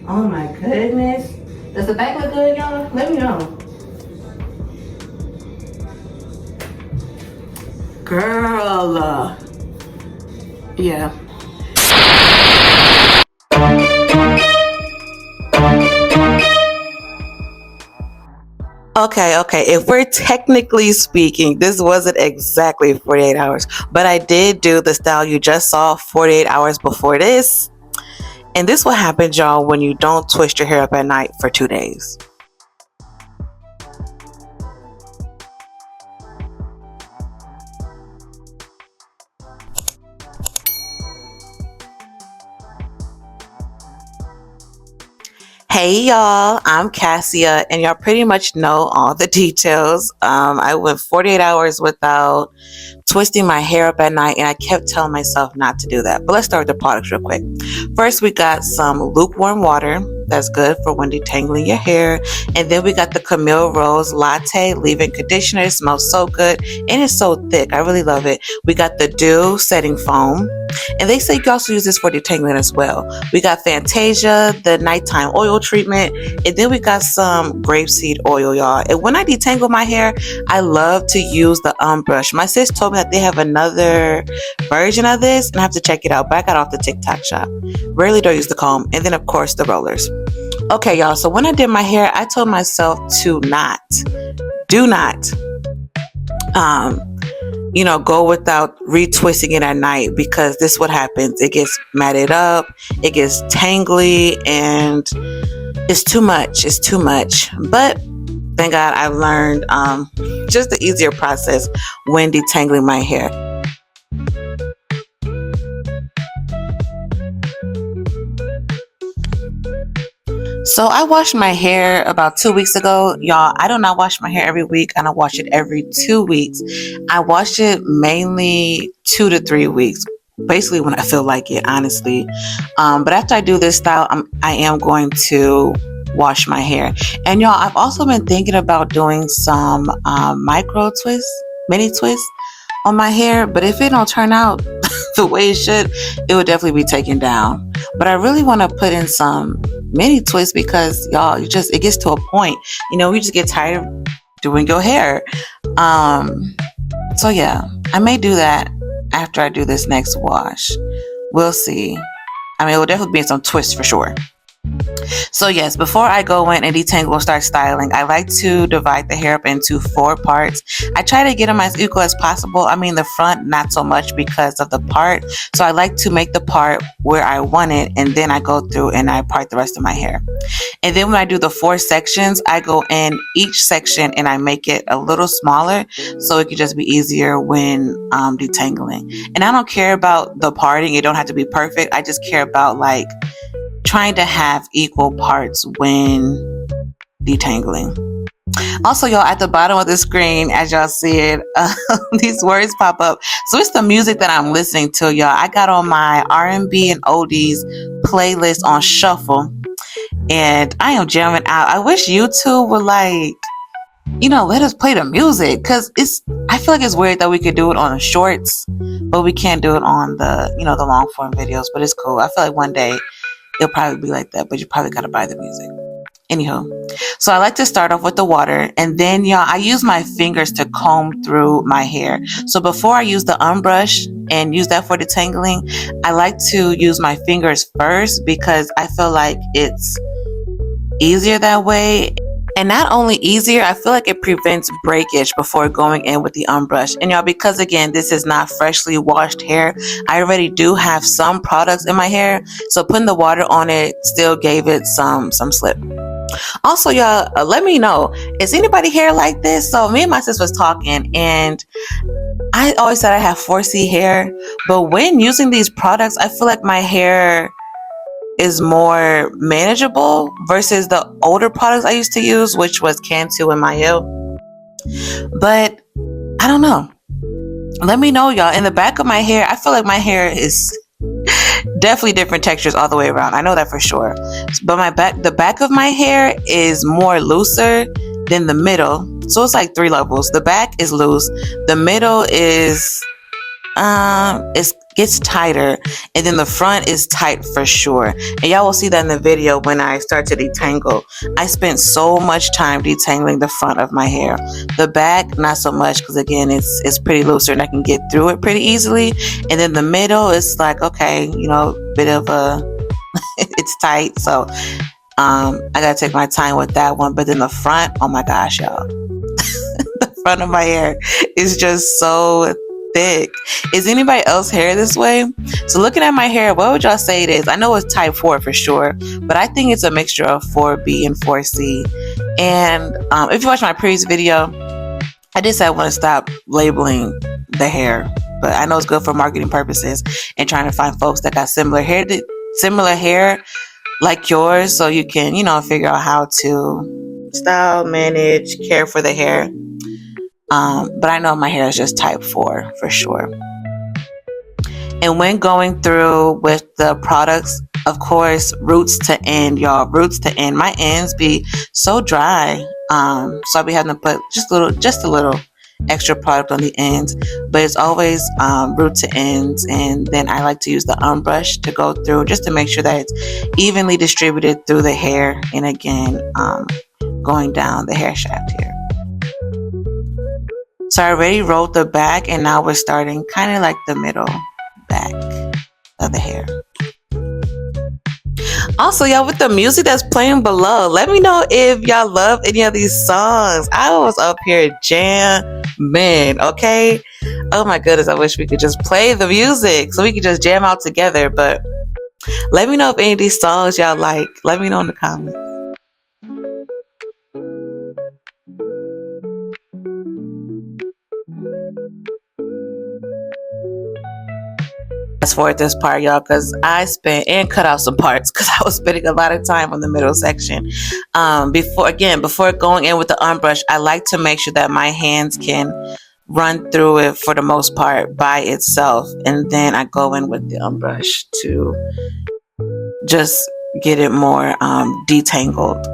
Oh my goodness. Does the back look good, y'all? Let me know. Girl. Yeah. Okay. If we're technically speaking, this wasn't exactly 48 hours, but I did do the style you just saw 48 hours before this. And this what happens, y'all, when you don't twist your hair up at night for 2 days. Hey y'all, I'm Cassia, and y'all pretty much know all the details. I went 48 hours without twisting my hair up at night, and I kept telling myself not to do that. But let's start with the products real quick. First, we got some lukewarm water. That's good for when detangling your hair. And then we got the Camille Rose Latte leave-in conditioner. It smells so good, and it's so thick. I really love it. We got the Doux setting foam. And they say you can also use this for detangling as well. We got Fantasia, the nighttime oil treatment, and then we got some grapeseed oil, y'all. And when I detangle my hair, I love to use the brush. My sis told me that they have another version of this, and I have to check it out. But I got off the TikTok shop. Rarely do I use the comb, and then of course the rollers. Okay, y'all. So when I did my hair, I told myself to do not, go without retwisting it at night, because this is what happens. It gets matted up, it gets tangly, and it's too much. It's too much. But thank God I've learned just the easier process when detangling my hair. So I washed my hair about 2 weeks ago. Y'all, I do not wash my hair every week. I don't wash it every 2 weeks. I wash it mainly 2 to 3 weeks, basically when I feel like it, honestly. But after I do this style, I am going to wash my hair. And y'all, I've also been thinking about doing some micro twists, mini twists on my hair. But if it don't turn out the way it should, it would definitely be taken down. But I really want to put in some mini twists, because y'all, it gets to a point, we just get tired of doing your hair. So yeah, I may do that after I do this next wash. We'll see. I mean, it will definitely be some twists for sure. So yes, before I go in and detangle or start styling, I like to divide the hair up into 4 parts. I try to get them as equal as possible. I mean, the front, not so much because of the part. So I like to make the part where I want it, and then I go through and I part the rest of my hair. And then when I do the 4 sections, I go in each section and I make it a little smaller, so it can just be easier when detangling. And I don't care about the parting. It don't have to be perfect. I just care about trying to have equal parts when detangling. Also, y'all, at the bottom of the screen, as y'all see it, these words pop up. So it's the music that I'm listening to, y'all. I got on my R&B and oldies playlist on shuffle, and I am jamming out. I wish YouTube would let us play the music, because I feel like it's weird that we could do it on the shorts, but we can't do it on the the long form videos. But it's cool. I feel like one day it'll probably be like that, but you probably got to buy the music. Anywho, so I like to start off with the water, and then y'all, I use my fingers to comb through my hair. So before I use the unbrush and use that for detangling, I like to use my fingers first, because I feel like it's easier that way. And not only easier, I feel like it prevents breakage before going in with the unbrush. And y'all, because again, this is not freshly washed hair, I already do have some products in my hair. So putting the water on it still gave it some slip. Also, y'all, let me know, is anybody hair like this? So me and my sis was talking, and I always said I have 4C hair, but when using these products, I feel like my hair is more manageable versus the older products I used to use, which was Cantu and Mayo. But I don't know. Let me know, y'all. In the back of my hair, I feel like my hair is definitely different textures all the way around. I know that for sure. But the back of my hair is more looser than the middle. So it's like 3 levels. The back is loose. The middle is it gets tighter, and then the front is tight for sure, and y'all will see that in the video when I start to detangle. I spent so much time detangling the front of my hair. The back, not so much, because again, it's pretty looser and I can get through it pretty easily. And then the middle is like, okay, bit of a it's tight, so I gotta take my time with that one. But then the front, oh my gosh, y'all. The front of my hair is just so thick. Is anybody else hair this way? So looking at my hair, what would y'all say it is? I know it's type 4 for sure, but I think it's a mixture of 4B and 4C. And if you watch my previous video, I did say I want to stop labeling the hair, but I know it's good for marketing purposes and trying to find folks that got similar hair like yours, so you can, figure out how to style, manage, care for the hair. But I know my hair is just type 4 for sure. And when going through with the products, of course, roots to end, y'all. Roots to end. My ends be so dry. So I'll be having to put just a little extra product on the ends. But it's always root to ends. And then I like to use the brush to go through just to make sure that it's evenly distributed through the hair. And again, going down the hair shaft here. So I already rolled the back, and now we're starting kind of like the middle back of the hair. Also, y'all, with the music that's playing below, let me know if y'all love any of these songs. I was up here jamming, okay? Oh my goodness, I wish we could just play the music so we could just jam out together. But let me know if any of these songs y'all like. Let me know in the comments. Fast forward this part, y'all, because I spent and cut out some parts because I was spending a lot of time on the middle section. Before going in with the brush, I like to make sure that my hands can run through it for the most part by itself, and then I go in with the brush to just get it more detangled.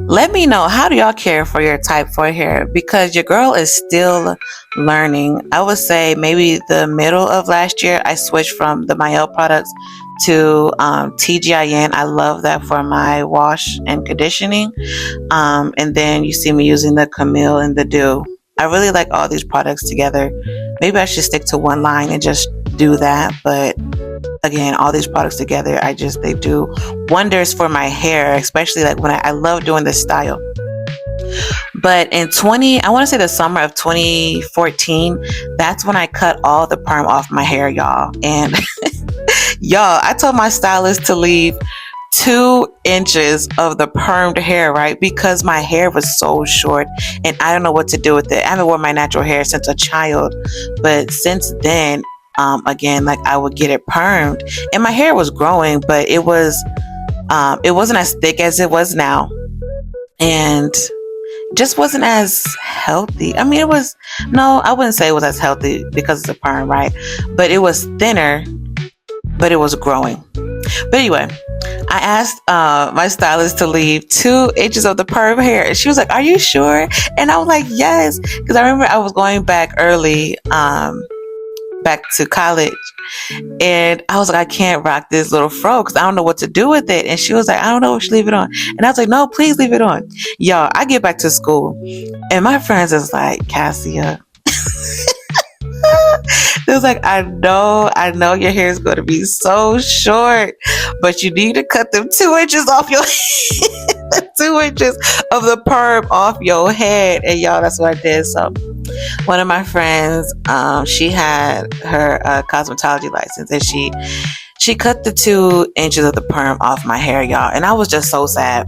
Let me know, how do y'all care for your type 4 hair? Because your girl is still learning. I would say maybe the middle of last year, I switched from the Mael products to TGIN. I love that for my wash and conditioning. And then you see me using the Camille and the Doux. I really like all these products together. Maybe I should stick to one line and just do that. But again, all these products together, they do wonders for my hair, especially like when I love doing this style. But in I want to say the summer of 2014, that's when I cut all the perm off my hair, y'all. And y'all, I told my stylist to leave 2 inches of the permed hair, right? Because my hair was so short and I don't know what to do with it. I haven't worn my natural hair since a child, but since then, again, like I would get it permed and my hair was growing, but it wasn't as thick as it was now, and just wasn't as healthy. I mean, I wouldn't say it was as healthy because it's a perm, right? But it was thinner, but it was growing. But anyway, I asked my stylist to leave 2 inches of the perm hair, and she was like, "Are you sure?" And I was like, "Yes," because I remember I was going back early, back to college, and I was like, I can't rock this little fro because I don't know what to do with it. And she was like, I don't know, we should leave it on. And I was like, no, please leave it on. Y'all, I get back to school and my friends is like, Cassia, It was like, I know your hair is going to be so short, but you need to cut them 2 inches off your 2 inches of the perm off your head. And y'all, that's what I did. So one of my friends, she had her cosmetology license, and she cut the 2 inches of the perm off my hair, y'all. And I was just so sad.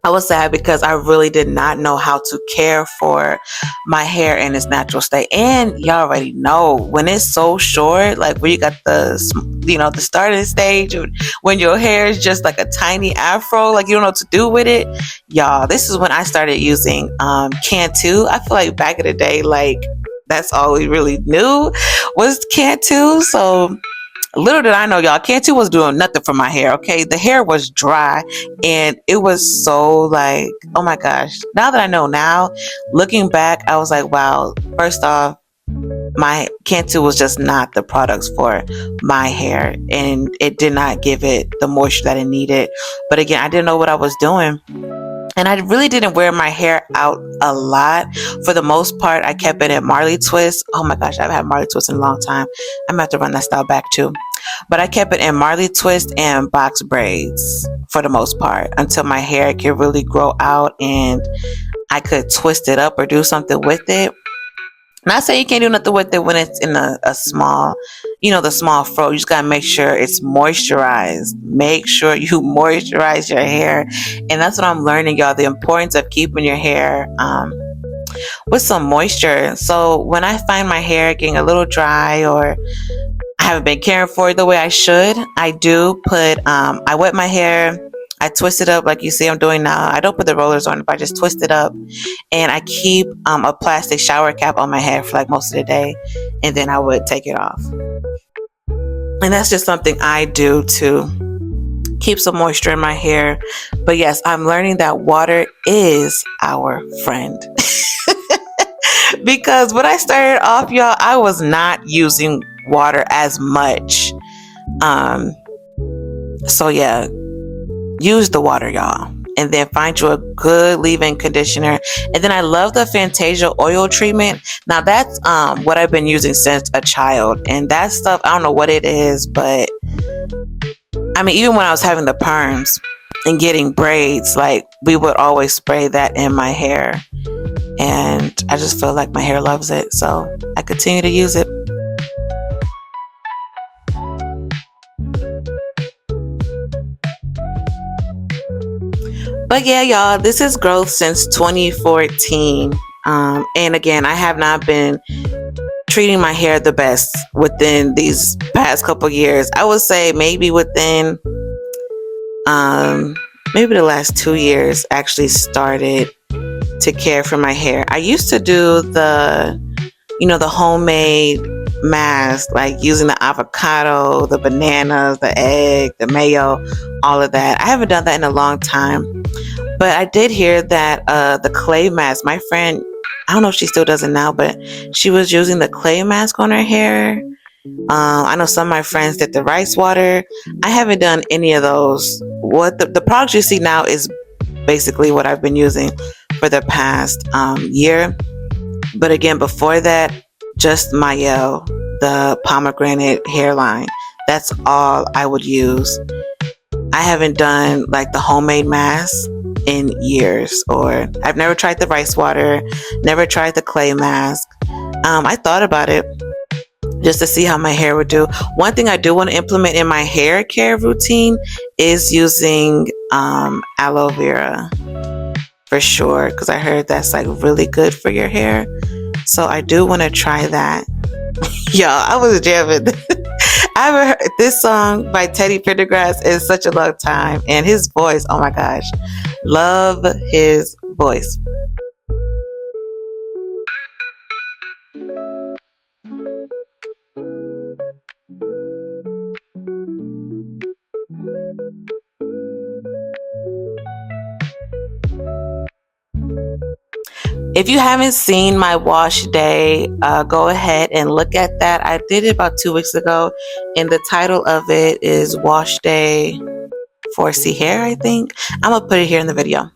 I was sad because I really did not know how to care for my hair in its natural state. And y'all already know when it's so short, like when you got the starting stage, when your hair is just like a tiny afro, like you don't know what to do with it. Y'all, this is when I started using Cantu. I feel like back in the day, like that's all we really knew was Cantu. So little did I know, y'all, Cantu was doing nothing for my hair, okay? The hair was dry, and it was so like, oh my gosh. Now that I know now, looking back, I was like, wow, first off, my Cantu was just not the products for my hair, and it did not give it the moisture that it needed. But again, I didn't know what I was doing. And I really didn't wear my hair out a lot. For the most part, I kept it at Marley Twist. Oh my gosh, I haven't had Marley Twist in a long time. I'm going to have to run that style back too. But I kept it in Marley Twist and box braids for the most part until my hair could really grow out and I could twist it up or do something with it. Not saying you can't do nothing with it when it's in a small, the small fro. You just got to make sure it's moisturized. Make sure you moisturize your hair. And that's what I'm learning, y'all, the importance of keeping your hair with some moisture. So when I find my hair getting a little dry or I haven't been caring for it the way I should, I do put, I wet my hair. I twist it up like you see I'm doing now. I don't put the rollers on it, but I just twist it up. And I keep a plastic shower cap on my head for like most of the day. And then I would take it off. And that's just something I do to keep some moisture in my hair. But yes, I'm learning that water is our friend. Because when I started off, y'all, I was not using water as much. So yeah. Use the water, y'all, and then find you a good leave-in conditioner. And then I love the Fantasia oil treatment. Now that's what I've been using since a child, and that stuff, I don't know what it is, but I mean, even when I was having the perms and getting braids, like we would always spray that in my hair, and I just feel like my hair loves it, so I continue to use it. But yeah, y'all, this is growth since 2014. And again, I have not been treating my hair the best within these past couple years. I would say maybe within maybe the last 2 years actually started to care for my hair. I used to do the homemade mask, like using the avocado, the bananas, the egg, the mayo, all of that. I haven't done that in a long time. But I did hear that the clay mask, my friend, I don't know if she still does it now, but she was using the clay mask on her hair. I know some of my friends did the rice water. I haven't done any of those. What the products you see now is basically what I've been using for the past year. But again, before that, just Mayel, the pomegranate hairline. That's all I would use. I haven't done like the homemade mask in years, or I've never tried the rice water, never tried the clay mask. I thought about it just to see how my hair would do. One thing I do want to implement in my hair care routine is using aloe vera for sure, because I heard that's like really good for your hair. So I do want to try that. Y'all, I was jamming. I haven't heard this song by Teddy Pendergrass in such a long time, and his voice, oh my gosh, love his voice. If you haven't seen my wash day, go ahead and look at that. I did it about 2 weeks ago, and the title of it is Wash Day for C Hair, I think. I'm going to put it here in the video.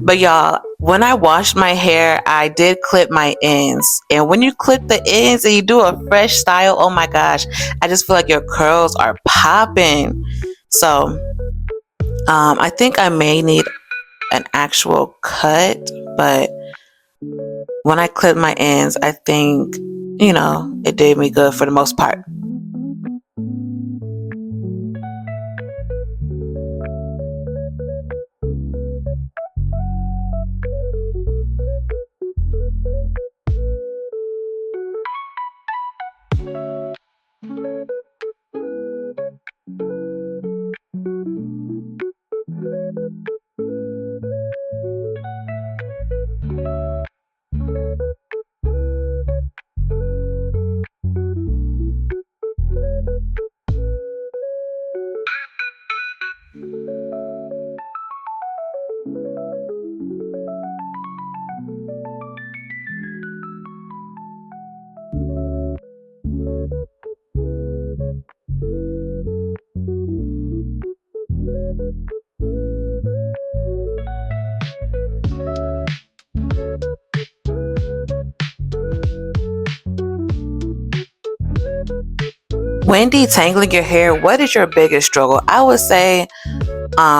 But y'all, when I washed my hair, I did clip my ends. And when you clip the ends and you do a fresh style, oh my gosh, I just feel like your curls are popping. So I think I may need an actual cut, but when I clip my ends, I think, it did me good for the most part. When detangling your hair, what is your biggest struggle? I would say,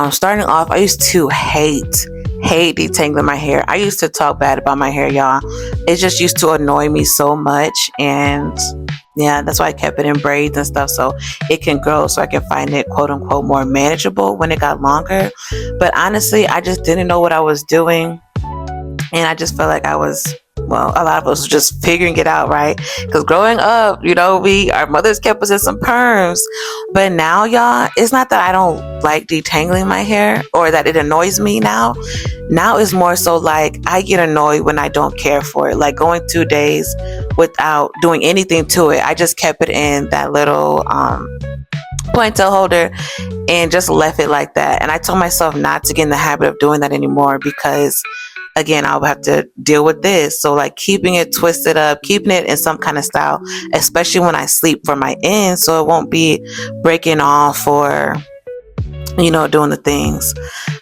starting off, I used to hate detangling my hair. I used to talk bad about my hair, y'all. It just used to annoy me so much, and yeah, that's why I kept it in braids and stuff, so it can grow, so I can find it quote unquote more manageable when it got longer. But honestly, I just didn't know what I was doing, and I just felt like a lot of us were just figuring it out, right? Because growing up, our mothers kept us in some perms. But now, y'all, it's not that I don't like detangling my hair or that it annoys me now. Now it's more so like I get annoyed when I don't care for it. Like going 2 days without doing anything to it. I just kept it in that little ponytail holder and just left it like that. And I told myself not to get in the habit of doing that anymore because, again, I'll have to deal with this. So like keeping it twisted up, keeping it in some kind of style, especially when I sleep for my ends, so it won't be breaking off or, doing the things.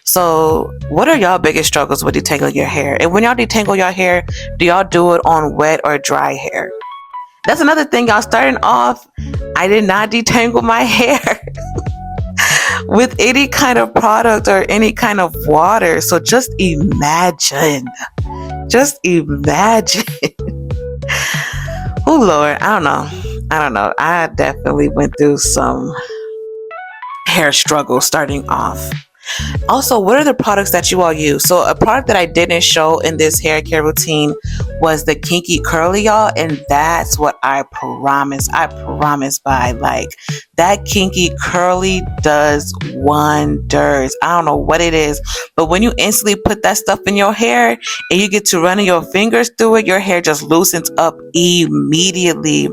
So what are y'all biggest struggles with detangling your hair? And when y'all detangle your hair, do y'all do it on wet or dry hair? That's another thing, y'all. Starting off, I did not detangle my hair with any kind of product or any kind of water. So just imagine. Oh Lord, I don't know. I definitely went through some hair struggle starting off. Also, what are the products that you all use? So a product that I didn't show in this hair care routine was the Kinky Curly, y'all. And that's what I promise by. Like, that Kinky Curly does wonders. I don't know what it is, but when you instantly put that stuff in your hair and you get to running your fingers through it, your hair just loosens up immediately.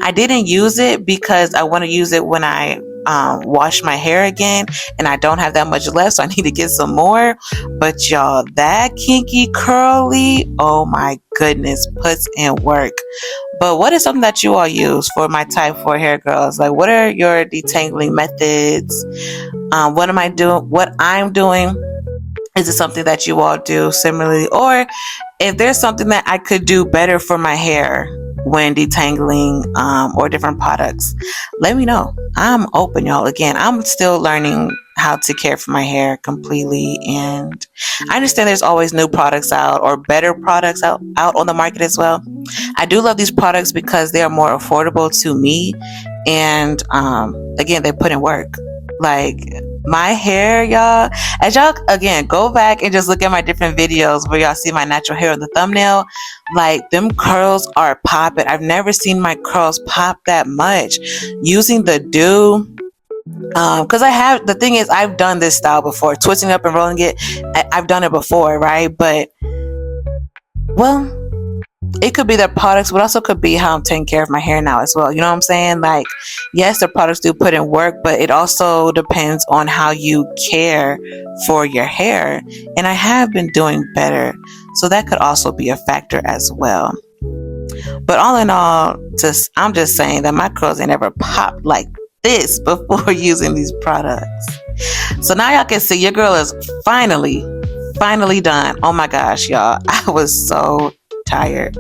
I didn't use it because I want to use it when I wash my hair again, and I don't have that much left, so I need to get some more. But y'all, that Kinky Curly, oh my goodness, puts in work. But what is something that you all use for my type 4 hair girls? Like, what are your detangling methods? What am I doing? What I'm doing? Is it something that you all do similarly? Or if there's something that I could do better for my hair when detangling or different products, let me know. I'm open, y'all. Again, I'm still learning how to care for my hair completely, and I understand there's always new products out or better products out on the market as well. I do love these products because they are more affordable to me, and again, they put in work. Like, my hair, y'all, as y'all, again, go back and just look at my different videos where y'all see my natural hair on the thumbnail. Like, them curls are popping. I've never seen my curls pop that much using the Doux. Because the thing is, I've done this style before, twisting up and rolling it. I've done it before, right? But, well, it could be the products, but also could be how I'm taking care of my hair now as well. You know what I'm saying? Like, yes, the products do put in work, but it also depends on how you care for your hair. And I have been doing better, so that could also be a factor as well. But all in all, I'm just saying that my curls ain't ever popped like this before using these products. So now y'all can see your girl is finally finally done. Oh my gosh, y'all. I was so tired.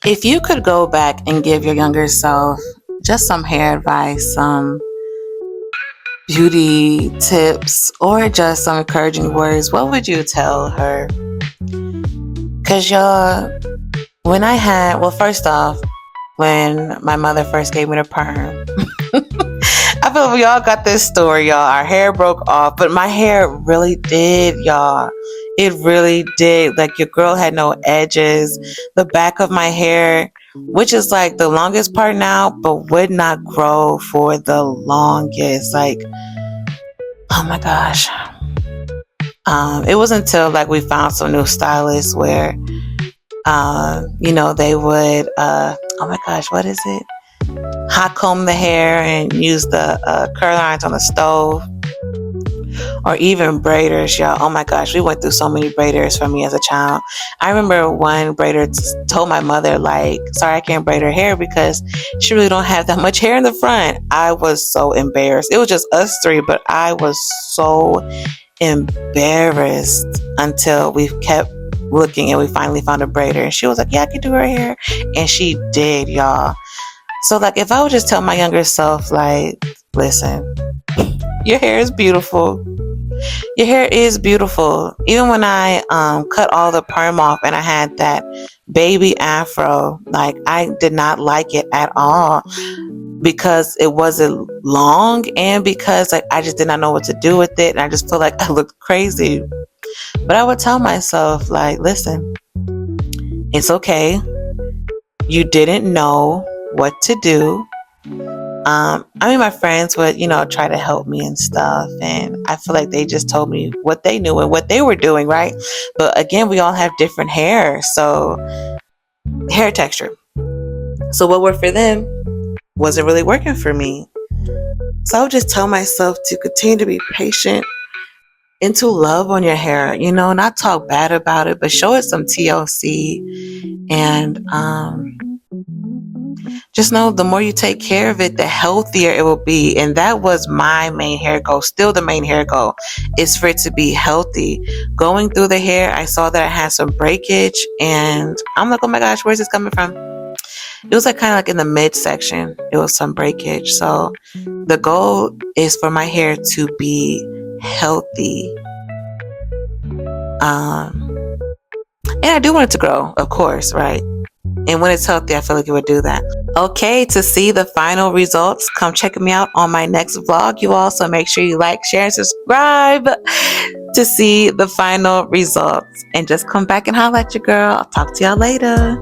If you could go back and give your younger self just some hair advice, some beauty tips, or just some encouraging words, what would you tell her? Because y'all, well, first off, when my mother first gave me the perm, I feel we all got this story, y'all. Our hair broke off, but my hair really did, y'all. It really did. Like, your girl had no edges. The back of my hair, which is like the longest part now, but would not grow for the longest. Like, oh my gosh. It wasn't until like we found some new stylists where, they would, oh my gosh, what is it? Hot comb the hair and use the curl irons on the stove, or even braiders, y'all. Oh my gosh, we went through so many braiders for me as a child. I remember one braider told my mother, like, sorry, I can't braid her hair because she really don't have that much hair in the front. I was so embarrassed. It was just us three, but I was so embarrassed until we kept looking and we finally found a braider, and she was like, yeah, I can do her hair, and she did, y'all. So like, if I would just tell my younger self, like, listen, your hair is beautiful. Your hair is beautiful. Even when I cut all the perm off and I had that baby afro, like, I did not like it at all because it wasn't long, and because like I just did not know what to do with it, and I just feel like I looked crazy. But I would tell myself, like, listen, it's okay. You didn't know what to do. My friends would, try to help me and stuff. And I feel like they just told me what they knew and what they were doing, right? But again, we all have different hair. So, hair texture. So what worked for them wasn't really working for me. So I would just tell myself to continue to be patient and to love on your hair, not talk bad about it, but show it some TLC. And just know the more you take care of it, the healthier it will be. And that was my main hair goal. Still the main hair goal is for it to be healthy. Going through the hair, I saw that it had some breakage, and I'm like, oh my gosh, where's this coming from? It was like kind of like in the midsection. It was some breakage. So the goal is for my hair to be healthy. And I do want it to grow, of course, right? And when it's healthy, I feel like it would do that. Okay, to see the final results, come check me out on my next vlog, you all. So make sure you like, share, and subscribe to see the final results. And just come back and holler at your girl. I'll talk to y'all later.